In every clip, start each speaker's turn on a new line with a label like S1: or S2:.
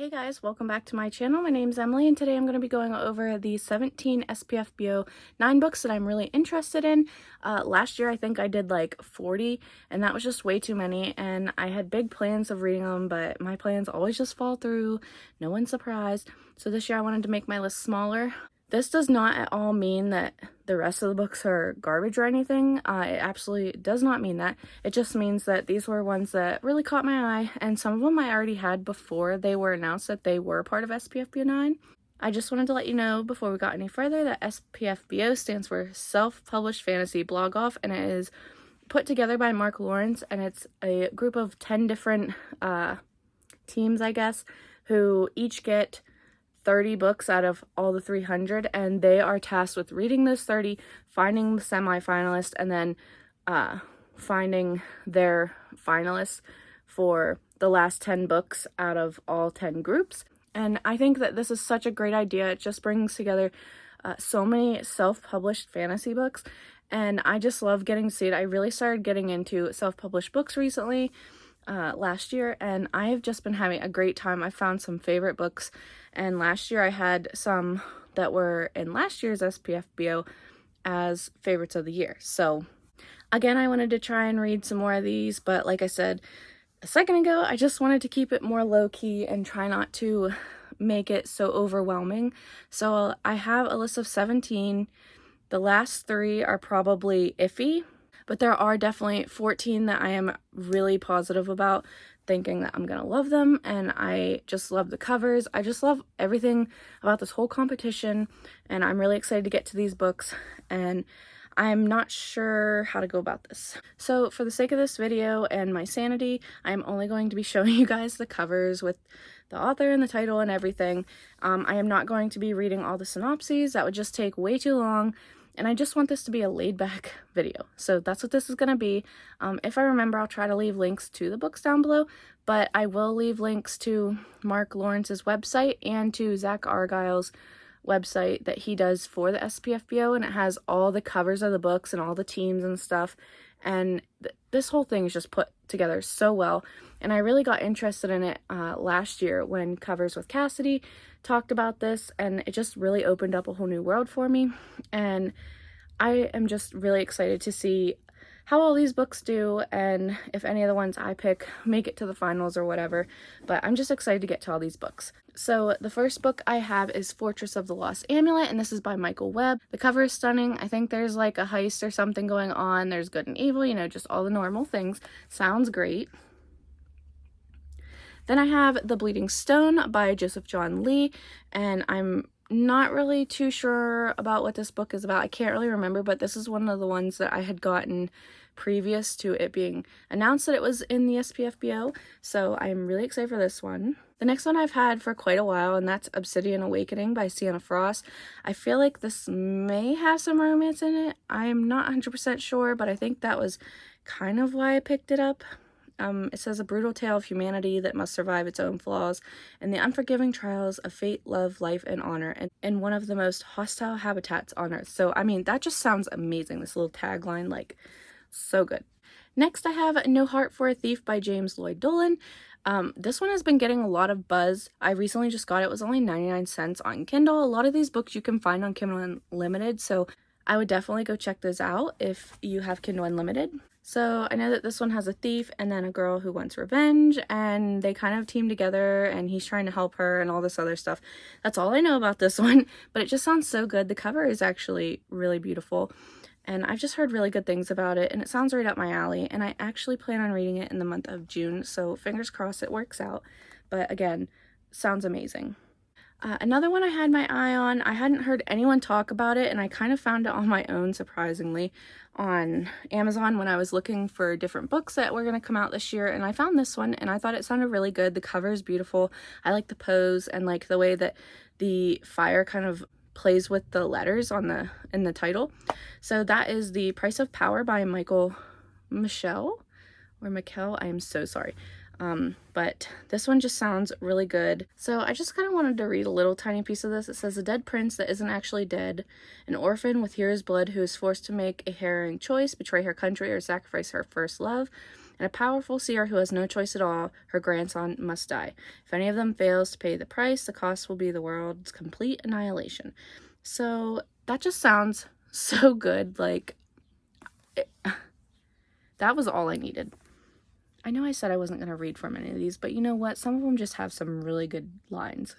S1: Hey guys, welcome back to my channel. My name's Emily and today I'm going to be going over the 17 SPFBO 9 books that I'm really interested in. Last year I think I did like 40 and that was just way too many, and I had big plans of reading them, but my plans always just fall through. No one's surprised. So this year I wanted to make my list smaller. This does not at all mean that the rest of the books are garbage or anything. It absolutely does not mean that. It just means that these were ones that really caught my eye, and some of them I already had before they were announced that they were part of SPFBO 9. I just wanted to let you know before we got any further that SPFBO stands for Self-Published Fantasy Blog Off, and it is put together by Mark Lawrence, and it's a group of 10 different teams, I guess, who each get 30 books out of all the 300, and they are tasked with reading those 30, finding the semi-finalists, and then finding their finalists for the last 10 books out of all 10 groups. And I think that this is such a great idea. It just brings together so many self-published fantasy books, and I just love getting to see it. I really started getting into self-published books recently, last year, and I have just been having a great time. I found some favorite books, and last year I had some that were in last year's SPFBO as favorites of the year. So again, I wanted to try and read some more of these, but like I said a second ago, I just wanted to keep it more low-key and try not to make it so overwhelming. So I have a list of 17. The last 3 are probably iffy, but there are definitely 14 that I am really positive about, thinking that I'm gonna love them, and I just love the covers. I just love everything about this whole competition, and I'm really excited to get to these books, and I'm not sure how to go about this. So for the sake of this video and my sanity, I'm only going to be showing you guys the covers with the author and the title and everything. I am not going to be reading all the synopses. That would just take way too long. And I just want this to be a laid-back video. So that's what this is going to be. If I remember, I'll try to leave links to the books down below, but I will leave links to Mark Lawrence's website and to Zach Argyle's website that he does for the SPFBO, and it has all the covers of the books and all the teams and stuff. And this whole thing is just put together so well, and I really got interested in it last year when Covers with Cassidy talked about this, and it just really opened up a whole new world for me, and I am just really excited to see how all these books do, and if any of the ones I pick make it to the finals or whatever, but I'm just excited to get to all these books. So the first book I have is Fortress of the Lost Amulet, and this is by Michael Webb. The cover is stunning. I think there's like a heist or something going on. There's good and evil, you know, just all the normal things. Sounds great. Then I have The Bleeding Stone by Joseph John Lee, and I'm not really too sure about what this book is about. I can't really remember, but this is one of the ones that I had gotten previous to it being announced that it was in the SPFBO, so I'm really excited for this one. The next one I've had for quite a while, and that's Obsidian Awakening by Sienna Frost. I feel like this may have some romance in it. I'm not 100% sure, but I think that was kind of why I picked it up. It says a brutal tale of humanity that must survive its own flaws and the unforgiving trials of fate, love, life, and honor in one of the most hostile habitats on Earth. So, I mean, that just sounds amazing. This little tagline, like, so good. Next, I have No Heart for a Thief by James Lloyd Dolan. This one has been getting a lot of buzz. I recently just got it. It was only 99 cents on Kindle. A lot of these books you can find on Kindle Unlimited, so I would definitely go check those out if you have Kindle Unlimited. So I know that this one has a thief and then a girl who wants revenge, and they kind of team together, and he's trying to help her and all this other stuff. That's all I know about this one, but it just sounds so good. The cover is actually really beautiful, and I've just heard really good things about it, and it sounds right up my alley, and I actually plan on reading it in the month of June, so fingers crossed it works out. But again, sounds amazing. Another one I had my eye on, I hadn't heard anyone talk about it, and I kind of found it on my own, surprisingly, on Amazon when I was looking for different books that were going to come out this year, and I found this one, and I thought it sounded really good. The cover is beautiful. I like the pose and like the way that the fire kind of plays with the letters in the title. So that is The Price of Power by Michael Michelle, I am so sorry. But this one just sounds really good. So I just kind of wanted to read a little tiny piece of this. It says, a dead prince that isn't actually dead, an orphan with hero's blood who is forced to make a harrowing choice, betray her country or sacrifice her first love. and a powerful seer who has no choice at all. Her grandson must die. If any of them fails to pay the price, the cost will be the world's complete annihilation. So that just sounds so good. Like, that was all I needed. I know I said I wasn't going to read from any of these, but you know what? Some of them just have some really good lines.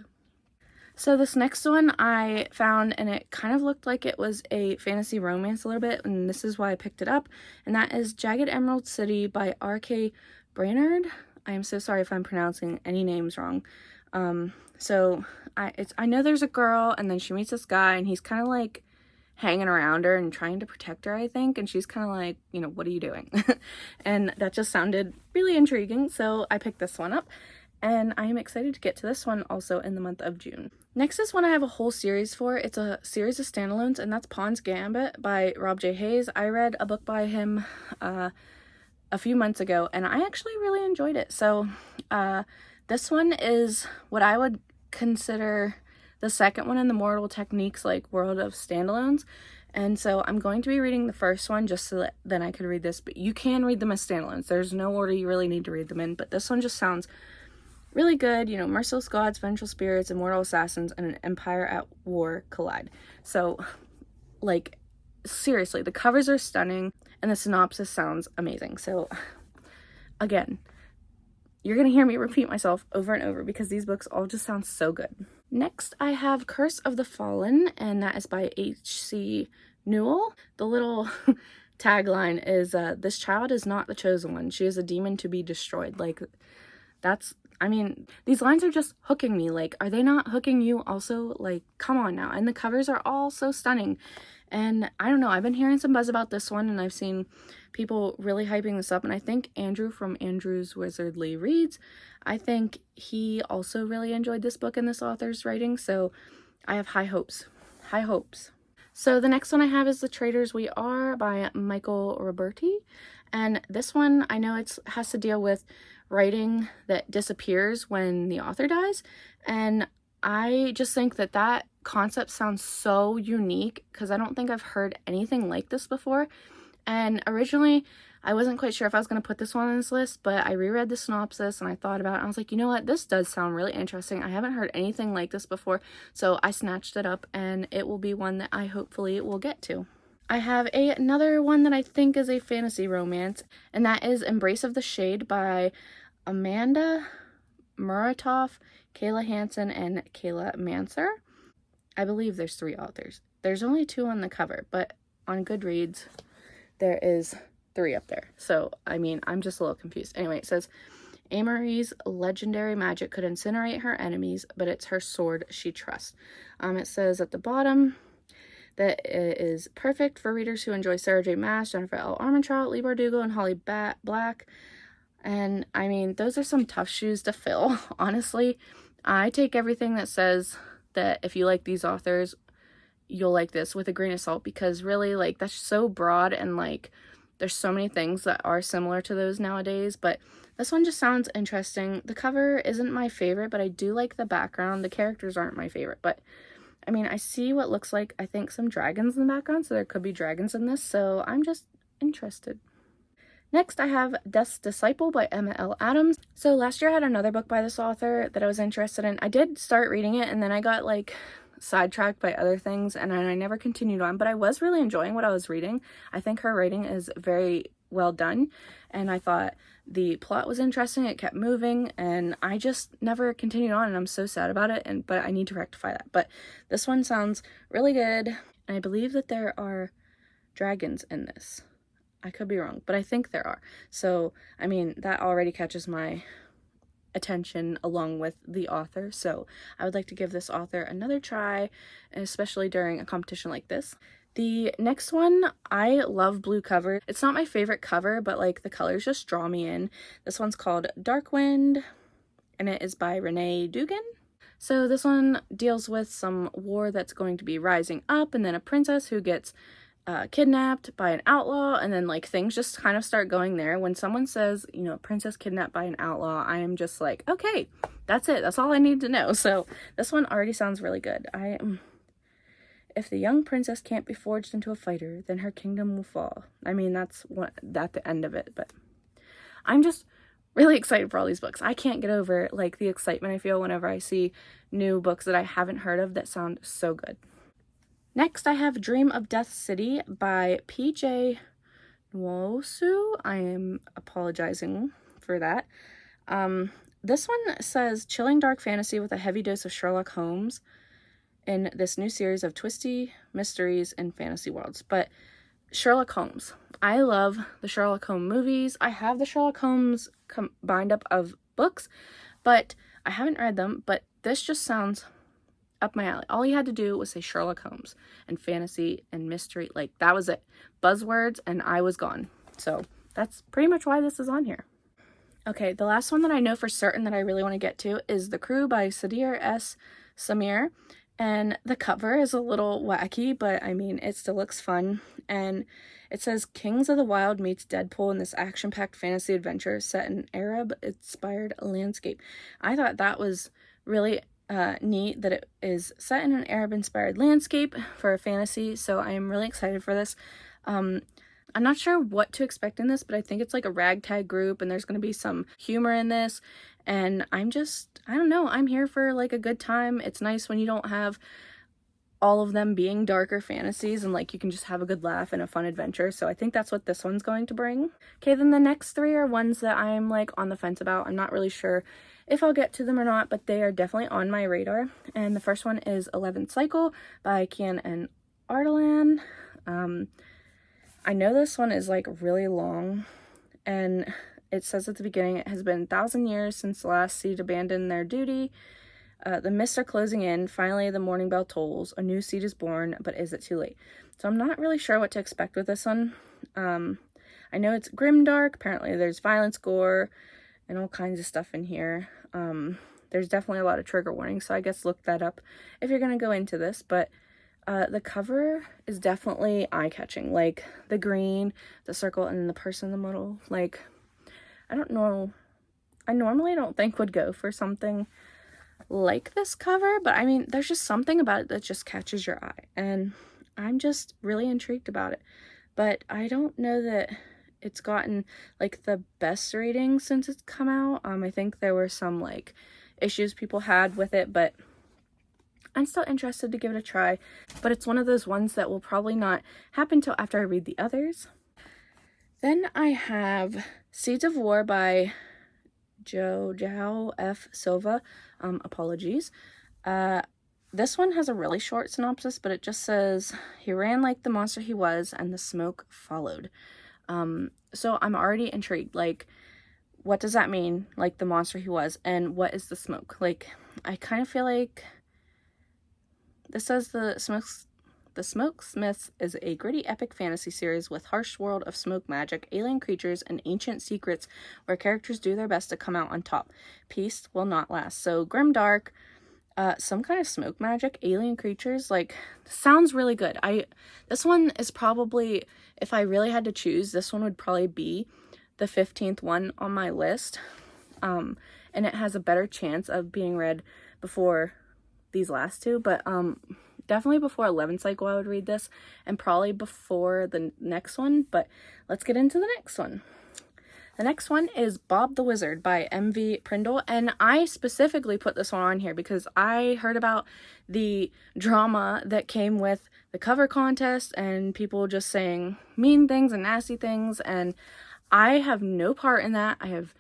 S1: So this next one I found, and it kind of looked like it was a fantasy romance a little bit, and this is why I picked it up, and that is Jagged Emerald City by R.K. Brainerd. I am so sorry if I'm pronouncing any names wrong. I know there's a girl, and then she meets this guy, and he's kind of like hanging around her and trying to protect her, I think, and she's kind of like, you know, what are you doing? And that just sounded really intriguing, so I picked this one up. And I am excited to get to this one also in the month of June. Next is one I have a whole series for. It's a series of standalones, and that's Pawn's Gambit by Rob J. Hayes. I read a book by him a few months ago, and I actually really enjoyed it. So this one is what I would consider the second one in the Mortal Techniques like world of standalones. And so I'm going to be reading the first one just so that then I could read this. But you can read them as standalones. There's no order you really need to read them in. But this one just sounds really good. You know, merciless gods, vengeful spirits, immortal assassins, and an empire at war collide. So, like, seriously, the covers are stunning, and the synopsis sounds amazing. So, again, you're going to hear me repeat myself over and over because these books all just sound so good. Next, I have Curse of the Fallen, and that is by H.C. Newell. The little tagline is, this child is not the chosen one. She is a demon to be destroyed. Like, that's, I mean, these lines are just hooking me. Like, are they not hooking you also? Like, come on now. And the covers are all so stunning. And I don't know, I've been hearing some buzz about this one, and I've seen people really hyping this up. And I think Andrew from Andrew's Wizardly Reads, I think he also really enjoyed this book and this author's writing. So I have high hopes. High hopes. So the next one I have is The Traitors We Are by Michael Roberti. And this one, I know it has to deal with writing that disappears when the author dies. And I just think that that concept sounds so unique because I don't think I've heard anything like this before. And originally, I wasn't quite sure if I was going to put this one on this list, but I reread the synopsis and I thought about it. And I was like, you know what? This does sound really interesting. I haven't heard anything like this before. So I snatched it up, and it will be one that I hopefully will get to. I have another one that I think is a fantasy romance, and that is Embrace of the Shade by Amanda Muratoff, Kayla Hansen, and Kayla Manser. I believe there's 3 authors. There's only 2 on the cover, but on Goodreads, there is 3 up there. So, I mean, I'm just a little confused. Anyway, it says, Amory's legendary magic could incinerate her enemies, but it's her sword she trusts. It says at the bottom that it is perfect for readers who enjoy Sarah J. Maas, Jennifer L. Armentrout, Lee Bardugo, and Holly Black. And, I mean, those are some tough shoes to fill, honestly. I take everything that says that if you like these authors, you'll like this with a grain of salt, because really, like, that's so broad, and, like, there's so many things that are similar to those nowadays, but this one just sounds interesting. The cover isn't my favorite, but I do like the background. The characters aren't my favorite, but, I mean, I see what looks like, I think, some dragons in the background, so there could be dragons in this, so I'm just interested. Next, I have Death's Disciple by Emma L. Adams. So last year I had another book by this author that I was interested in. I did start reading it, and then I got, like, sidetracked by other things, and I never continued on, but I was really enjoying what I was reading. I think her writing is very well done, and I thought the plot was interesting. It kept moving, and I just never continued on, and I'm so sad about it, but I need to rectify that. But this one sounds really good, and I believe that there are dragons in this. I could be wrong, but I think there are. So, I mean, that already catches my attention along with the author. So I would like to give this author another try, especially during a competition like this. The next one, I love blue cover. It's not my favorite cover, but, like, the colors just draw me in. This one's called Dark Wind, and it is by Renee Dugan. So this one deals with some war that's going to be rising up, and then a princess who gets kidnapped by an outlaw, and then, like, things just kind of start going there. When someone says, you know, princess kidnapped by an outlaw, I am just like, okay, that's it. That's all I need to know. So this one already sounds really good. If the young princess can't be forged into a fighter, then her kingdom will fall. I mean, that's at the end of it, but I'm just really excited for all these books. I can't get over like the excitement I feel whenever I see new books that I haven't heard of that sound so good. Next, I have Dream of Death City by PJ Nwosu. I am apologizing for that. This one says chilling dark fantasy with a heavy dose of Sherlock Holmes in this new series of twisty mysteries and fantasy worlds. But Sherlock Holmes. I love the Sherlock Holmes movies. I have the Sherlock Holmes bind up of books, but I haven't read them. But this just sounds up my alley. All he had to do was say Sherlock Holmes and fantasy and mystery. Like, that was it. Buzzwords, and I was gone. So that's pretty much why this is on here. Okay, the last one that I know for certain that I really want to get to is The Crew by Sadir S. Samir. And the cover is a little wacky, but I mean, it still looks fun. And it says Kings of the Wild meets Deadpool in this action-packed fantasy adventure set in Arab-inspired landscape. I thought that was really neat that it is set in an Arab-inspired landscape for a fantasy, so I am really excited for this. I'm not sure what to expect in this, but I think it's like a ragtag group and there's going to be some humor in this. And I don't know, I'm here for like a good time. It's nice when you don't have all of them being darker fantasies and like you can just have a good laugh and a fun adventure. So I think that's what this one's going to bring. Okay, then the next three are ones that I'm like on the fence about. I'm not really sure if I'll get to them or not, but they are definitely on my radar. And the first one is 11th Cycle by Kian and Ardalan. I know this one is like really long, and it says at the beginning, it has been 1,000 years since the last seed abandoned their duty. The mists are closing in. Finally, the morning bell tolls. A new seed is born, but is it too late? So I'm not really sure what to expect with this one. I know it's grimdark. Apparently there's violence, gore, and all kinds of stuff in here. There's definitely a lot of trigger warnings, so I guess look that up if you're going to go into this. But the cover is definitely eye-catching. Like, the green, the circle, and the person in the middle. Like, I don't know. I normally don't think would go for something like this cover, but I mean, there's just something about it that just catches your eye. And I'm just really intrigued about it. But I don't know that it's gotten, like, the best rating since it's come out. I think there were some, like, issues people had with it, but I'm still interested to give it a try, but it's one of those ones that will probably not happen till after I read the others. Then I have Seeds of War by João F. Silva. Apologies. This one has a really short synopsis, but it just says, he ran like the monster he was, and the smoke followed. So I'm already intrigued. Like, what does that mean? Like, the monster he was, and what is the smoke? Like, I kind of feel like this says The Smokesmiths is a gritty epic fantasy series with harsh world of smoke magic, alien creatures, and ancient secrets where characters do their best to come out on top. Peace will not last. So grimdark, some kind of smoke magic, alien creatures, like, sounds really good. This one is probably, if I really had to choose, this one would probably be the 15th one on my list. And it has a better chance of being read before these last two, but definitely before 11th Cycle I would read this, and probably before the next one. But let's get into the next one. The next one is Bob the Wizard by M.V. Prindle, and I specifically put this one on here because I heard about the drama that came with the cover contest and people just saying mean things and nasty things, and I have no part in that. I have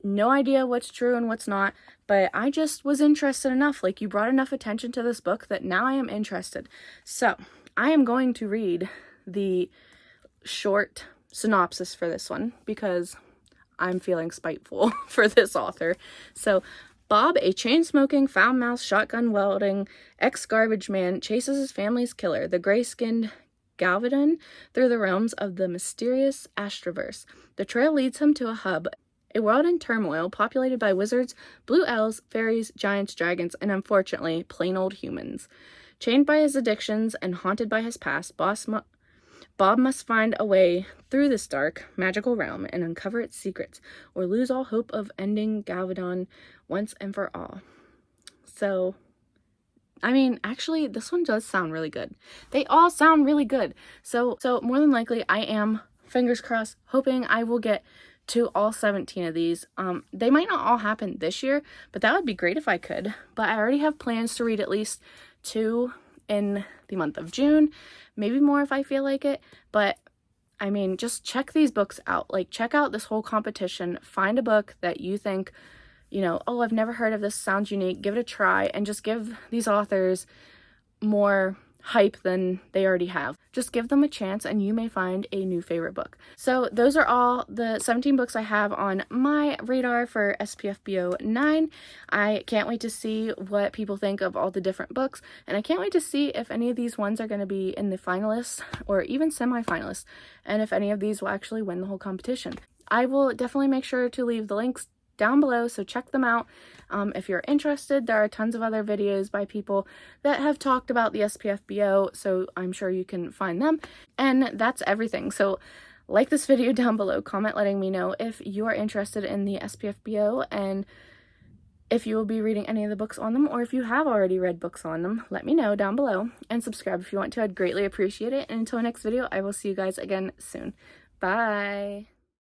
S1: no idea what's true and what's not, but I just was interested enough. Like, you brought enough attention to this book that now I am interested. So I am going to read the short synopsis for this one because I'm feeling spiteful for this author. So, Bob, a chain-smoking, foul-mouthed, shotgun-wielding ex-garbage man, chases his family's killer, the gray-skinned Galvadon, through the realms of the mysterious Astroverse. The trail leads him to a hub, a world in turmoil, populated by wizards, blue elves, fairies, giants, dragons, and unfortunately, plain old humans. Chained by his addictions and haunted by his past, Bob must find a way through this dark, magical realm and uncover its secrets, or lose all hope of ending Galvadon once and for all. So, I mean, actually, this one does sound really good. They all sound really good. So more than likely, I am, fingers crossed, hoping I will get to all 17 of these. They might not all happen this year, but that would be great if I could. But I already have plans to read at least 2 in the month of June, maybe more if I feel like it. But I mean, just check these books out. Like, check out this whole competition. Find a book that you think, you know, oh, I've never heard of this, sounds unique, give it a try, and just give these authors more hype than they already have. Just give them a chance and you may find a new favorite book. So those are all the 17 books I have on my radar for SPFBO 9. I can't wait to see what people think of all the different books, and I can't wait to see if any of these ones are going to be in the finalists or even semi-finalists, and if any of these will actually win the whole competition. I will definitely make sure to leave the links down below, so check them out. If you're interested, there are tons of other videos by people that have talked about the SPFBO, so I'm sure you can find them. And that's everything. So like this video down below, comment letting me know if you are interested in the SPFBO and if you will be reading any of the books on them, or if you have already read books on them. Let me know down below, and subscribe if you want to. I'd greatly appreciate it. And until next video, I will see you guys again soon. Bye!